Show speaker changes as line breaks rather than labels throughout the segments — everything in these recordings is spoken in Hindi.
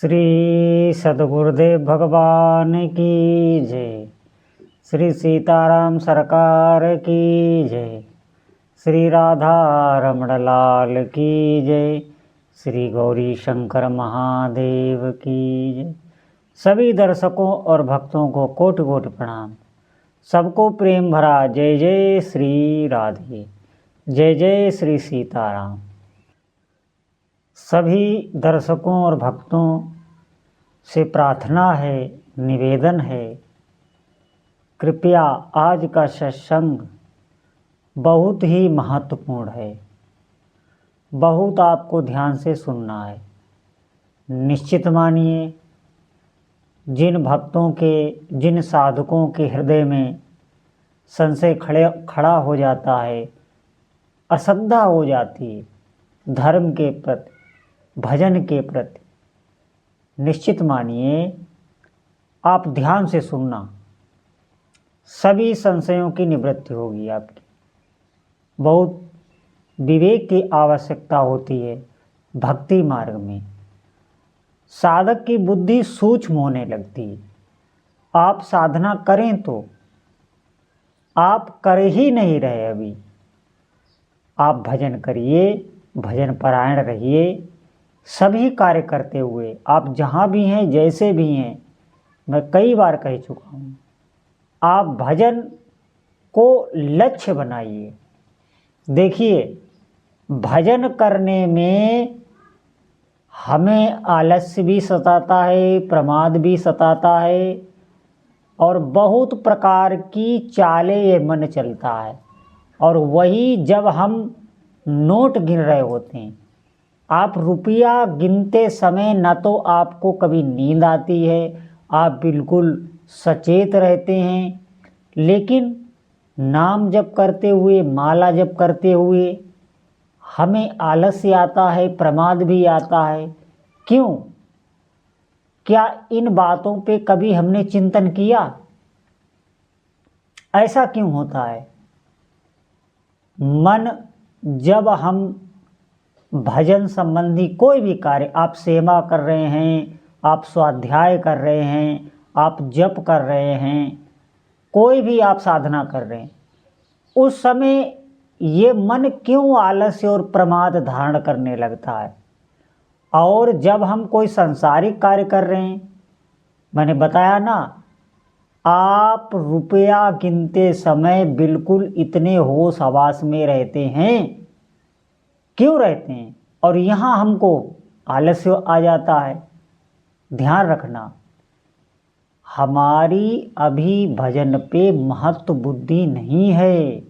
श्री सद्गुरुदेव भगवान की जय। श्री सीताराम सरकार की जय। श्री राधा रमण लाल की जय। श्री गौरी शंकर महादेव की जय। सभी दर्शकों और भक्तों को कोटि कोटि प्रणाम। सबको प्रेम भरा जय जय श्री राधे, जय जय श्री सीताराम। सभी दर्शकों और भक्तों से प्रार्थना है, निवेदन है, कृपया आज का सत्संग बहुत ही महत्वपूर्ण है। बहुत आपको ध्यान से सुनना है। निश्चित मानिए, जिन भक्तों के, जिन साधकों के हृदय में संशय खड़ा हो जाता है, अश्रद्धा हो जाती है धर्म के प्रति, भजन के प्रति, निश्चित मानिए आप ध्यान से सुनना, सभी संशयों की निवृत्ति होगी आपकी। बहुत विवेक की आवश्यकता होती है भक्ति मार्ग में। साधक की बुद्धि सूक्ष्म होने लगती है। आप साधना करें तो आप कर ही नहीं रहे अभी। आप भजन करिए, भजन परायण रहिए। सभी कार्य करते हुए आप जहाँ भी हैं, जैसे भी हैं, मैं कई बार कह चुका हूँ, आप भजन को लक्ष्य बनाइए। देखिए, भजन करने में हमें आलस्य भी सताता है, प्रमाद भी सताता है, और बहुत प्रकार की चालें ये मन चलता है। और वही जब हम नोट गिन रहे होते हैं, आप रुपया गिनते समय न तो आपको कभी नींद आती है, आप बिल्कुल सचेत रहते हैं, लेकिन नाम जप करते हुए, माला जप करते हुए हमें आलस्य आता है, प्रमाद भी आता है। क्यों? क्या इन बातों पे कभी हमने चिंतन किया? ऐसा क्यों होता है? मन जब हम भजन संबंधी कोई भी कार्य, आप सेवा कर रहे हैं, आप स्वाध्याय कर रहे हैं, आप जप कर रहे हैं, कोई भी आप साधना कर रहे हैं, उस समय ये मन क्यों आलस्य और प्रमाद धारण करने लगता है? और जब हम कोई सांसारिक कार्य कर रहे हैं, मैंने बताया ना, आप रुपया गिनते समय बिल्कुल इतने होश हवास में रहते हैं। क्यों रहते हैं? और यहाँ हमको आलस्य आ जाता है। ध्यान रखना, हमारी अभी भजन पे महत्व बुद्धि नहीं है।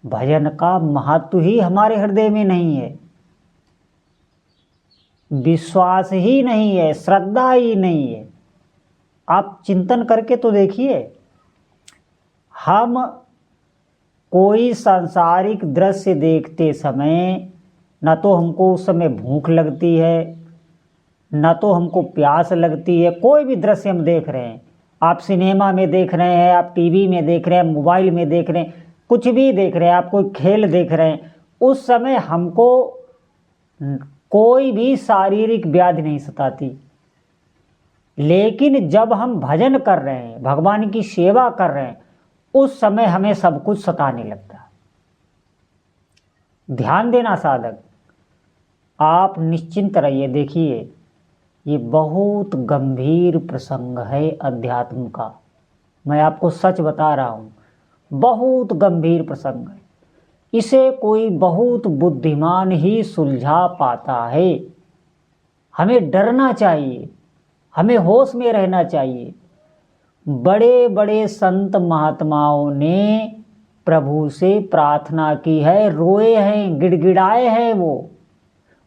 भजन का महत्व ही हमारे हृदय में नहीं है, विश्वास ही नहीं है, श्रद्धा ही नहीं है। आप चिंतन करके तो देखिए, हम कोई सांसारिक दृश्य देखते समय न तो हमको उस समय भूख लगती है, न तो हमको प्यास लगती है। कोई भी दृश्य हम देख रहे हैं, आप सिनेमा में देख रहे हैं, आप टीवी में देख रहे हैं, मोबाइल में देख रहे हैं, कुछ भी देख रहे हैं, आप कोई खेल देख रहे हैं, उस समय हमको कोई भी शारीरिक व्याधि नहीं सताती। लेकिन जब हम भजन कर रहे हैं, भगवान की सेवा कर रहे हैं, उस समय हमें सब कुछ सताने लगता है। ध्यान देना साधक, आप निश्चिंत रहिए। देखिए, ये बहुत गंभीर प्रसंग है अध्यात्म का। मैं आपको सच बता रहा हूँ, बहुत गंभीर प्रसंग है। इसे कोई बहुत बुद्धिमान ही सुलझा पाता है। हमें डरना चाहिए, हमें होश में रहना चाहिए। बड़े बड़े संत महात्माओं ने प्रभु से प्रार्थना की है, रोए हैं, गिड़गिड़ाए हैं।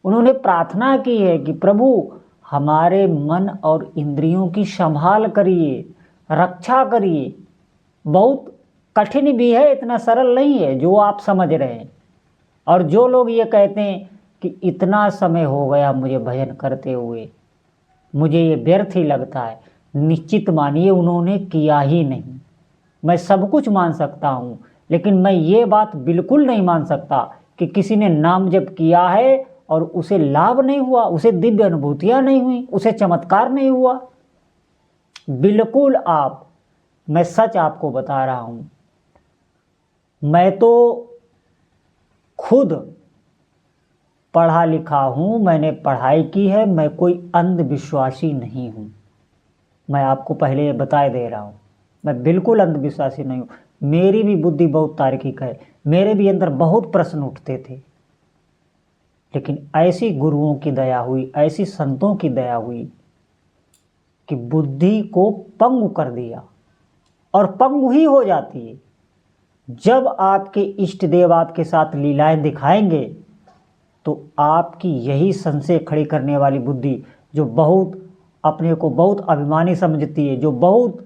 उन्होंने प्रार्थना की है कि प्रभु हमारे मन और इंद्रियों की संभाल करिए, रक्षा करिए। बहुत कठिन भी है, इतना सरल नहीं है जो आप समझ रहे हैं। और जो लोग ये कहते हैं कि इतना समय हो गया मुझे भजन करते हुए, मुझे ये व्यर्थ ही लगता है, निश्चित मानिए उन्होंने किया ही नहीं। मैं सब कुछ मान सकता हूँ, लेकिन मैं ये बात बिल्कुल नहीं मान सकता कि किसी ने नाम जप किया है और उसे लाभ नहीं हुआ, उसे दिव्य अनुभूतियाँ नहीं हुई, उसे चमत्कार नहीं हुआ। बिल्कुल मैं सच आपको बता रहा हूँ, मैं तो खुद पढ़ा लिखा हूँ, मैंने पढ़ाई की है, मैं कोई अंधविश्वासी नहीं हूँ। मैं आपको पहले बता दे रहा हूँ, मैं बिल्कुल अंधविश्वासी नहीं हूँ। मेरी भी बुद्धि बहुत तार्किक है, मेरे भी अंदर बहुत प्रश्न उठते थे, लेकिन ऐसी गुरुओं की दया हुई, ऐसी संतों की दया हुई कि बुद्धि को पंगु कर दिया, और पंगु ही हो जाती है जब आपके इष्ट देव आपके साथ लीलाएं दिखाएंगे। तो आपकी यही संशय खड़ी करने वाली बुद्धि, जो बहुत अपने को बहुत अभिमानी समझती है, जो बहुत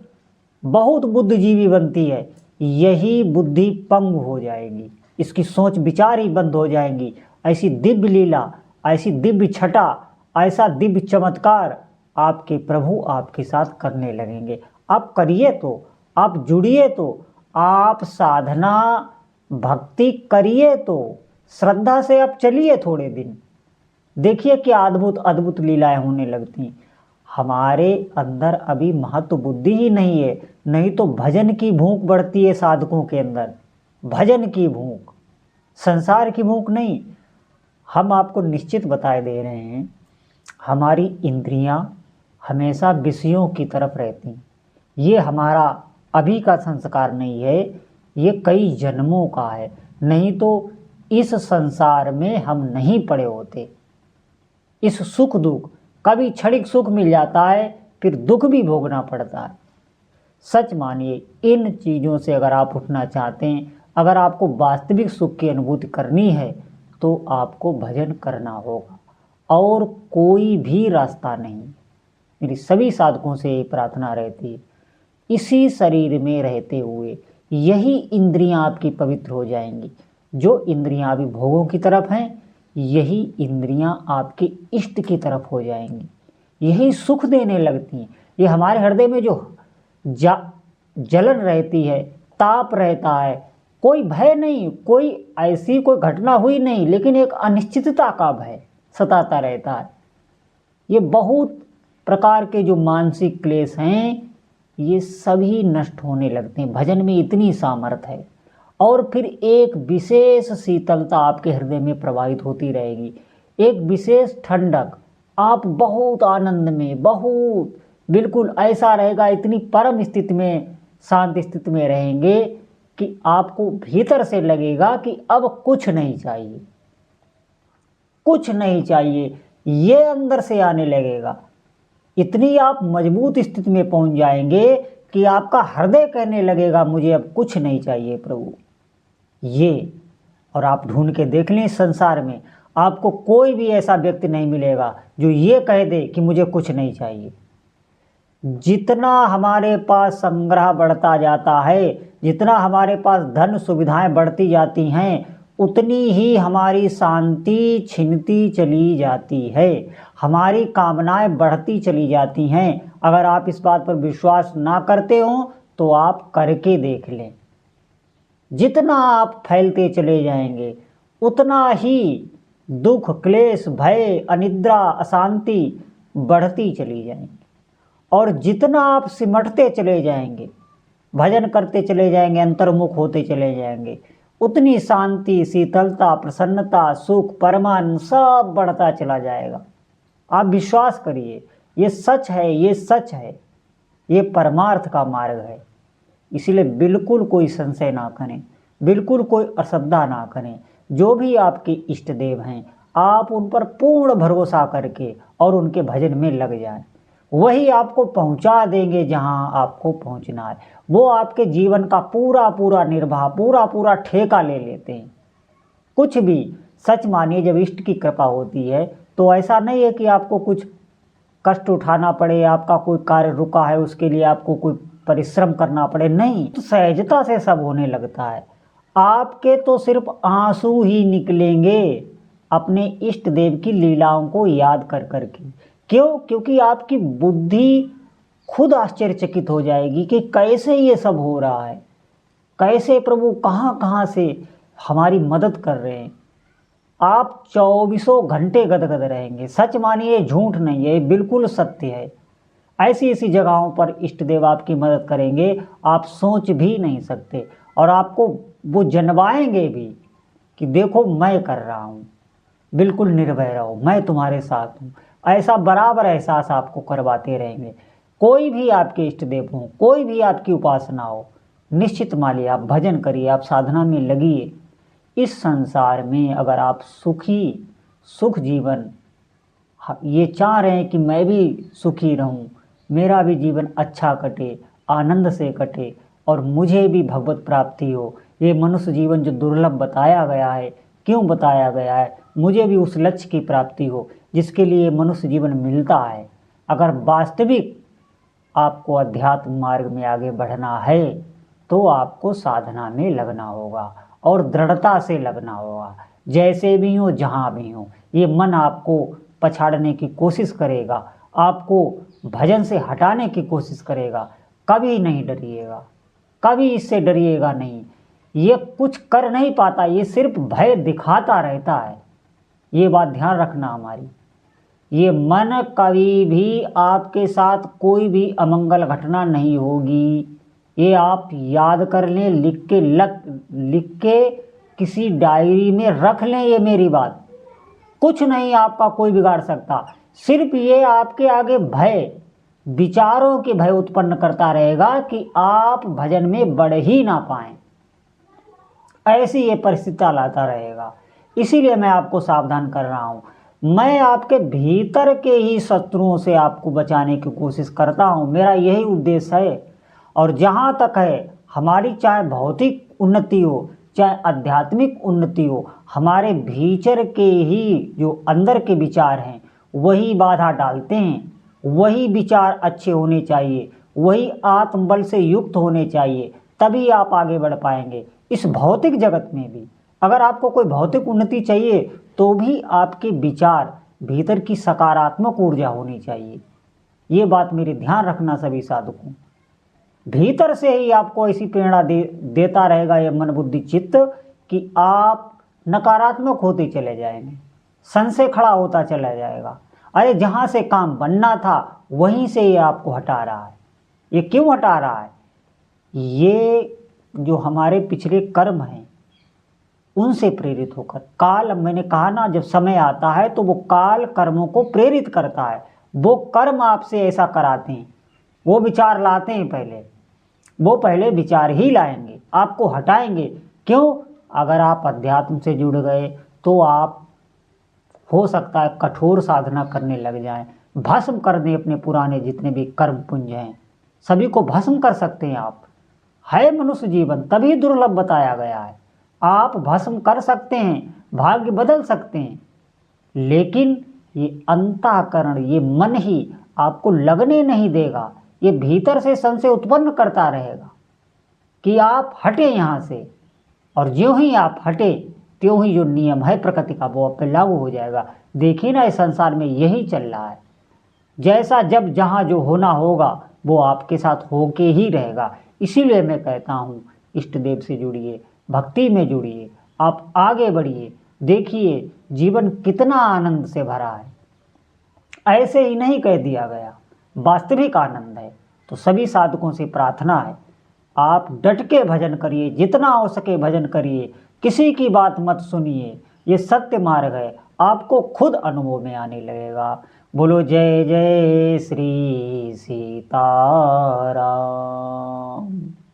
बहुत बुद्धिजीवी बनती है, यही बुद्धि पंगु हो जाएगी, इसकी सोच विचार ही बंद हो जाएंगी। ऐसी दिव्य लीला, ऐसी दिव्य छटा, ऐसा दिव्य चमत्कार आपके प्रभु आपके साथ करने लगेंगे। आप करिए तो, आप जुड़िए तो, आप साधना भक्ति करिए तो, श्रद्धा से आप चलिए थोड़े दिन, देखिए क्या अद्भुत अद्भुत लीलाएं होने लगती। हमारे अंदर अभी महत्व बुद्धि ही नहीं है, नहीं तो भजन की भूख बढ़ती है साधकों के अंदर, भजन की भूख, संसार की भूख नहीं। हम आपको निश्चित बताए दे रहे हैं, हमारी इंद्रियां हमेशा विषयों की तरफ रहती। ये हमारा अभी का संस्कार नहीं है, ये कई जन्मों का है, नहीं तो इस संसार में हम नहीं पड़े होते। इस सुख दुख, कभी क्षणिक सुख मिल जाता है, फिर दुख भी भोगना पड़ता है। सच मानिए, इन चीज़ों से अगर आप उठना चाहते हैं, अगर आपको वास्तविक सुख की अनुभूति करनी है, तो आपको भजन करना होगा, और कोई भी रास्ता नहीं। मेरी सभी साधकों से ये प्रार्थना रहती है, इसी शरीर में रहते हुए यही इंद्रियां आपकी पवित्र हो जाएंगी। जो इंद्रियां अभी भोगों की तरफ हैं, यही इंद्रियां आपके इष्ट की तरफ हो जाएंगी, यही सुख देने लगती हैं। ये हमारे हृदय में जो जलन रहती है, ताप रहता है, कोई भय नहीं, कोई ऐसी कोई घटना हुई नहीं, लेकिन एक अनिश्चितता का भय सताता रहता है। ये बहुत प्रकार के जो मानसिक क्लेश हैं, ये सभी नष्ट होने लगते हैं। भजन में इतनी सामर्थ्य है, और फिर एक विशेष शीतलता आपके हृदय में प्रवाहित होती रहेगी, एक विशेष ठंडक। आप बहुत आनंद में, बहुत बिल्कुल ऐसा रहेगा, इतनी परम स्थिति में, शांत स्थिति में रहेंगे कि आपको भीतर से लगेगा कि अब कुछ नहीं चाहिए, कुछ नहीं चाहिए, ये अंदर से आने लगेगा। इतनी आप मजबूत स्थिति में पहुंच जाएंगे कि आपका हृदय कहने लगेगा, मुझे अब कुछ नहीं चाहिए प्रभु। ये, और आप ढूंढ के देख लें, संसार में आपको कोई भी ऐसा व्यक्ति नहीं मिलेगा जो ये कह दे कि मुझे कुछ नहीं चाहिए। जितना हमारे पास संग्रह बढ़ता जाता है, जितना हमारे पास धन सुविधाएं बढ़ती जाती हैं, उतनी ही हमारी शांति छिनती चली जाती है, हमारी कामनाएं बढ़ती चली जाती हैं। अगर आप इस बात पर विश्वास ना करते हो तो आप करके देख लें। जितना आप फैलते चले जाएंगे, उतना ही दुख, क्लेश, भय, अनिद्रा, अशांति बढ़ती चली जाएंगी। और जितना आप सिमटते चले जाएंगे, भजन करते चले जाएंगे, अंतर्मुख होते चले जाएंगे, उतनी शांति, शीतलता, प्रसन्नता, सुख, परमानंद सब बढ़ता चला जाएगा। आप विश्वास करिए, ये सच है, ये सच है, ये परमार्थ का मार्ग है। इसीलिए बिल्कुल कोई संशय ना करें, बिल्कुल कोई अश्रद्धा ना करें। जो भी आपके इष्ट देव हैं, आप उन पर पूर्ण भरोसा करके और उनके भजन में लग जाएं, वही आपको पहुंचा देंगे जहां आपको पहुंचना है। वो आपके जीवन का पूरा पूरा निर्वाह, पूरा पूरा ठेका ले लेते हैं। कुछ भी, सच मानिए, जब इष्ट की कृपा होती है तो ऐसा नहीं है कि आपको कुछ कष्ट उठाना पड़े, आपका कोई कार्य रुका है उसके लिए आपको कोई परिश्रम करना पड़े, नहीं, तो सहजता से सब होने लगता है। आपके तो सिर्फ आंसू ही निकलेंगे अपने इष्ट देव की लीलाओं को याद कर करके। क्यों? क्योंकि आपकी बुद्धि खुद आश्चर्यचकित हो जाएगी कि कैसे ये सब हो रहा है, कैसे प्रभु कहाँ कहाँ से हमारी मदद कर रहे हैं। आप 24 घंटे गदगद रहेंगे। सच मानिए, झूठ नहीं है, ये बिल्कुल सत्य है। ऐसी ऐसी जगहों पर इष्ट देव आपकी मदद करेंगे, आप सोच भी नहीं सकते। और आपको वो जनवाएंगे भी कि देखो मैं कर रहा हूँ, बिल्कुल निर्भय रहो, मैं तुम्हारे साथ हूँ। ऐसा बराबर एहसास आपको करवाते रहेंगे। कोई भी आपके इष्ट देव हो, कोई भी आपकी उपासना हो, निश्चित मानिए आप भजन करिए, आप साधना में लगिए। इस संसार में अगर आप सुख जीवन ये चाह रहे हैं कि मैं भी सुखी रहूं, मेरा भी जीवन अच्छा कटे, आनंद से कटे और मुझे भी भगवत प्राप्ति हो, ये मनुष्य जीवन जो दुर्लभ बताया गया है, क्यों बताया गया है, मुझे भी उस लक्ष्य की प्राप्ति हो जिसके लिए मनुष्य जीवन मिलता है। अगर वास्तविक आपको अध्यात्म मार्ग में आगे बढ़ना है तो आपको साधना में लगना होगा और दृढ़ता से लगना होगा। जैसे भी हो, जहाँ भी हो, ये मन आपको पछाड़ने की कोशिश करेगा, आपको भजन से हटाने की कोशिश करेगा, कभी नहीं डरिएगा, कभी इससे डरिएगा नहीं। ये कुछ कर नहीं पाता, ये सिर्फ भय दिखाता रहता है। ये बात ध्यान रखना हमारी। ये मन कभी भी आपके साथ कोई भी अमंगल घटना नहीं होगी, ये आप याद कर लें, लिख के किसी डायरी में रख लें। ये मेरी बात, कुछ नहीं आपका कोई बिगाड़ सकता, सिर्फ ये आपके आगे भय, विचारों के भय उत्पन्न करता रहेगा कि आप भजन में बढ़ ही ना पाएं। ऐसी ये परिस्थिति लाता रहेगा। इसीलिए मैं आपको सावधान कर रहा हूँ। मैं आपके भीतर के ही शत्रुओं से आपको बचाने की कोशिश करता हूँ, मेरा यही उद्देश्य है। और जहाँ तक है हमारी चाहे भौतिक उन्नति हो, चाहे आध्यात्मिक उन्नति हो, हमारे भीतर के ही जो अंदर के विचार हैं वही बाधा डालते हैं। वही विचार अच्छे होने चाहिए, वही आत्मबल से युक्त होने चाहिए, तभी आप आगे बढ़ पाएंगे इस भौतिक जगत में भी। अगर आपको कोई भौतिक उन्नति चाहिए तो भी आपके विचार भीतर की सकारात्मक ऊर्जा होनी चाहिए। ये बात मेरे ध्यान रखना सभी साधकों। भीतर से ही आपको ऐसी प्रेरणा देता रहेगा ये मन बुद्धि चित्त कि आप नकारात्मक होते चले जाएंगे, संशय खड़ा होता चला जाएगा। अरे जहाँ से काम बनना था वहीं से ये आपको हटा रहा है। ये क्यों हटा रहा है? ये जो हमारे पिछले कर्म हैं उनसे प्रेरित होकर, काल, मैंने कहा ना, जब समय आता है तो वो काल कर्मों को प्रेरित करता है। वो कर्म आपसे ऐसा कराते हैं, वो विचार लाते हैं, वो पहले विचार ही लाएंगे, आपको हटाएंगे। क्यों? अगर आप अध्यात्म से जुड़ गए तो आप हो सकता है कठोर साधना करने लग जाएं, भस्म कर दें अपने पुराने जितने भी कर्म पुंज हैं, सभी को भस्म कर सकते हैं आप। है मनुष्य जीवन तभी दुर्लभ बताया गया है। आप भस्म कर सकते हैं, भाग्य बदल सकते हैं, लेकिन ये अंतःकरण, ये मन ही आपको लगने नहीं देगा। ये भीतर से संशय उत्पन्न करता रहेगा कि आप हटे यहाँ से, और ज्यों ही आप हटे त्यों ही जो नियम है प्रकृति का वो आप पे लागू हो जाएगा। देखिए ना, इस संसार में यही चल रहा है। जैसा जब जहाँ जो होना होगा वो आपके साथ होके ही रहेगा। इसीलिए मैं कहता हूँ, इष्ट देव से जुड़िए, भक्ति में जुड़िए, आप आगे बढ़िए, देखिए जीवन कितना आनंद से भरा है। ऐसे ही नहीं कह दिया गया, वास्तविक आनंद है। तो सभी साधकों से प्रार्थना है, आप डट के भजन करिए, जितना हो सके भजन करिए, किसी की बात मत सुनिए। ये सत्य मार्ग है, आपको खुद अनुभव में आने लगेगा। बोलो जय जय श्री सीताराम।